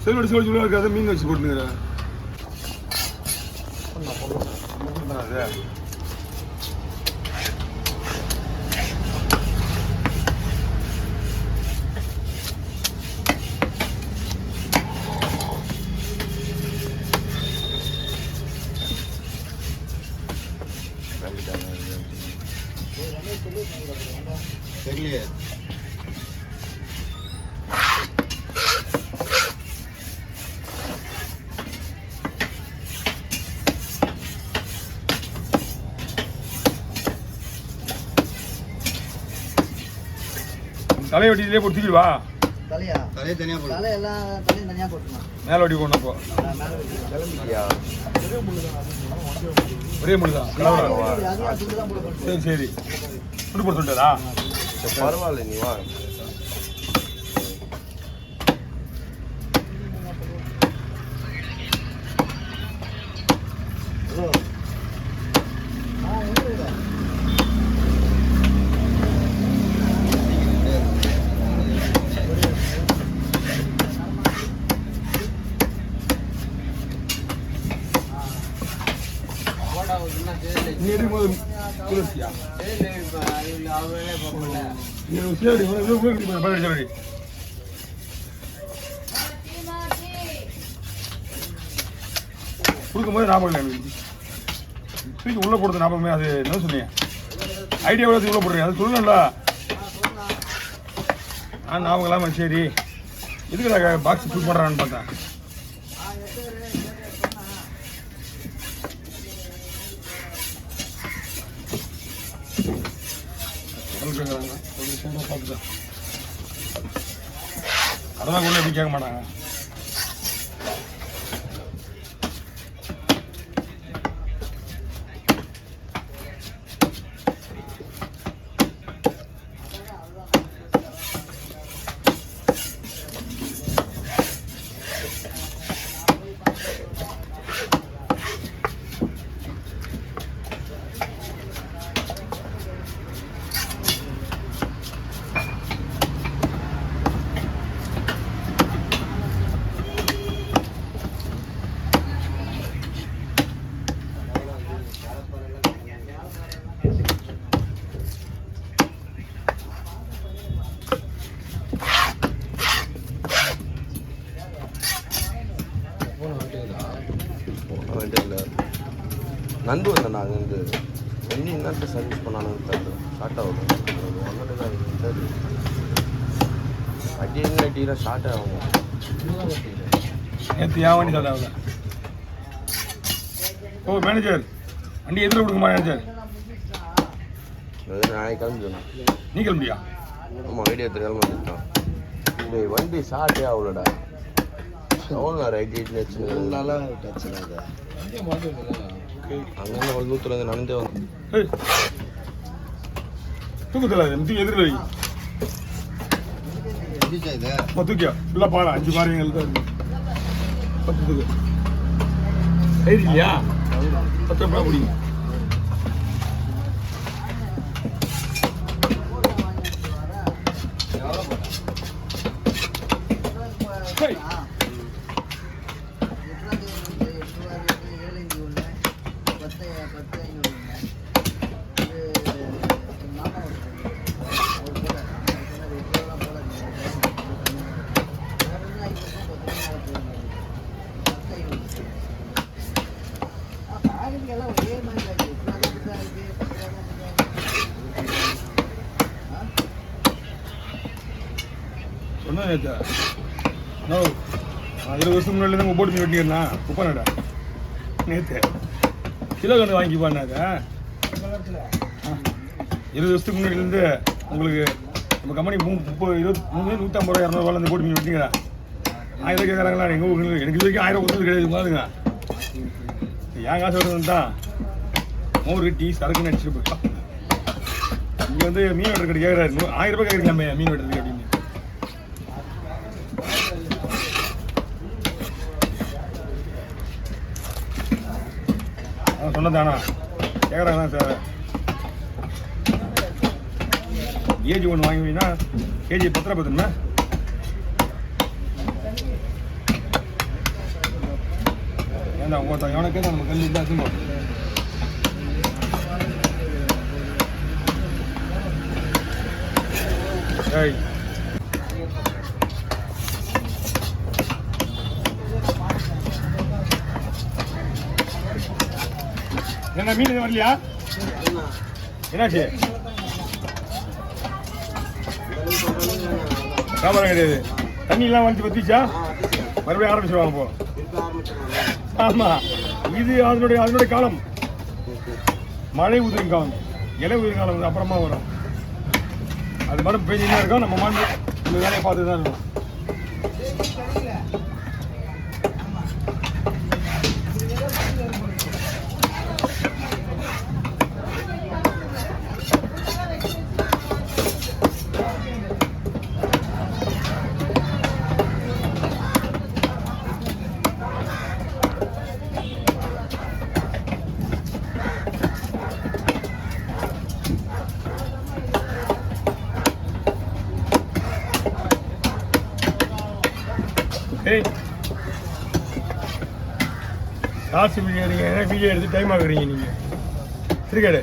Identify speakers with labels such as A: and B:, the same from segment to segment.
A: செல்வடி செல்வடி இருக்காது மீன் வச்சு போட்டுங்கிறேன்.
B: தெரியலையே
A: தலையை வெட்டிலே போட்டு தூக்கிடுவா.
B: தலையா தலையை தனியாக போடு. தலை எல்லாம் தலையும் தனியாக போட்டுமா.
A: மேலே வெட்டி போடணும். அப்போ
B: கிளம்பிட்டியா?
A: ஒரே முழுதான். சரி சரி சுட்டு போட்டு சொல்லிட்டாரா?
B: பரவாயில்ல நீ வா.
A: நீ எடுக்கும்போது குளிர்ச்சியா கொடுக்கும்போது ஞாபகம் இல்லை எனக்கு. தூக்கி உள்ள போடுறது ஞாபகமே. அது என்ன சொன்னீங்க? ஐடியா எவ்வளோ உள்ள போடுறீங்க அது சொல்லணும்ல. ஞாபகம் இல்லாமல் சரி எதுக்கு பாக்ஸ் ஃபுல் பண்ணுறான்னு பார்த்தேன். அதான் உள்ள எப்படி கேட்க மாட்டாங்க.
B: நண்டு வந்தேன் அங்கேருந்து வண்டி என்னட்டு சர்வீஸ் பண்ணாலும் ஷார்ட் ஆகும். வண்டி என்ன டீராக ஷார்ட் ஆகும்.
A: நேற்று ஏன் வண்டி ஷார்ட் ஆகுது? ஓ மேனேஜர் வண்டி எதிர கொடுக்குமா மேனேஜர்?
B: நாளைக்கு கிளம்பிடணும்.
A: நீ கிளம்பியா?
B: ஆமாம் வீடியோ தெரியாமல் வந்துட்டான். இந்த வண்டி ஷார்ட்டே ஆகலடா. எவ்வளோ ரைட் வச்சு நல்லா டச் ஆகுது. அங்கே ஒரு நூற்றுல நடந்தே வந்து
A: தூக்கத்தில் எதிர வை தூக்கியா ஃபுல்லாக பாடா 5 பாருங்கள் தான் இருக்கு. 10 தூக்கு சரி இல்லையா? 10 ரூபா பிடிங்க. சொன்னேன் நேற்று 20 வருஷம் முன்னாடி தான் போட்டு மீன் வெட்டிக்கிறேண்ணா உப்பானடா. நேற்று கிலோ கணக்கு வாங்கிப்பான்னாக்க 20 வருஷத்துக்கு முன்னாடிலேருந்து உங்களுக்கு நம்ம கம்பெனி 150 ரூபா 250 ரூபா போட்டு மீன் வெட்டிக்கிறேன். 1000 ரூபா கேட்குறாங்களா? எங்கள் ஊருக்கு எனக்கு இது வரைக்கும் 1000 கொடுத்தது கிடையாது. பாருங்க ஏன் காசு வருதுன்னு தான் மோர் டீ சரக்குன்னு அடிச்சுட்டு போயிட்டான். இங்கே வந்து மீன் வெட்டுற கடை கேட்குறாரு 1000 ரூபாய் கேட்குறீங்களாமே மீன் வெட்டுறதுக்கு அப்படின்னு. சொன்னதானா கேட்குறாங்க தான் சார். கேஜி ஒன்று வாங்கினீங்கன்னா கேஜி 10 ரூபா பார்த்துருந்தேன். ஏன்னா ஒருத்தன் எவனை கேட்டால் நம்ம கல்வி தான் சும்மா ஏய் என்ன மீன் எதுவும் வரலையா என்னாச்சு வியாபாரம் கிடையாது தண்ணியெல்லாம் வந்து பற்றிச்சா மறுபடியும் ஆரம்பிச்சிருவாங்க போ ஆமாம் இது அதனுடைய காலம் மழை உதிரும் காலம் இலை உதிரும் காலம் வந்து அப்புறமா வரும் அது மட்டும் பெஞ்சினா இருக்கும் நம்ம மண் இந்த வேலையை பார்த்து தான் இருக்கும் ஏய் காசு வீடியோ நீங்கள் என்ன வீடியோ எடுத்து டைம் ஆகுறீங்க நீங்கள் திருக்கடை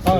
A: ஆ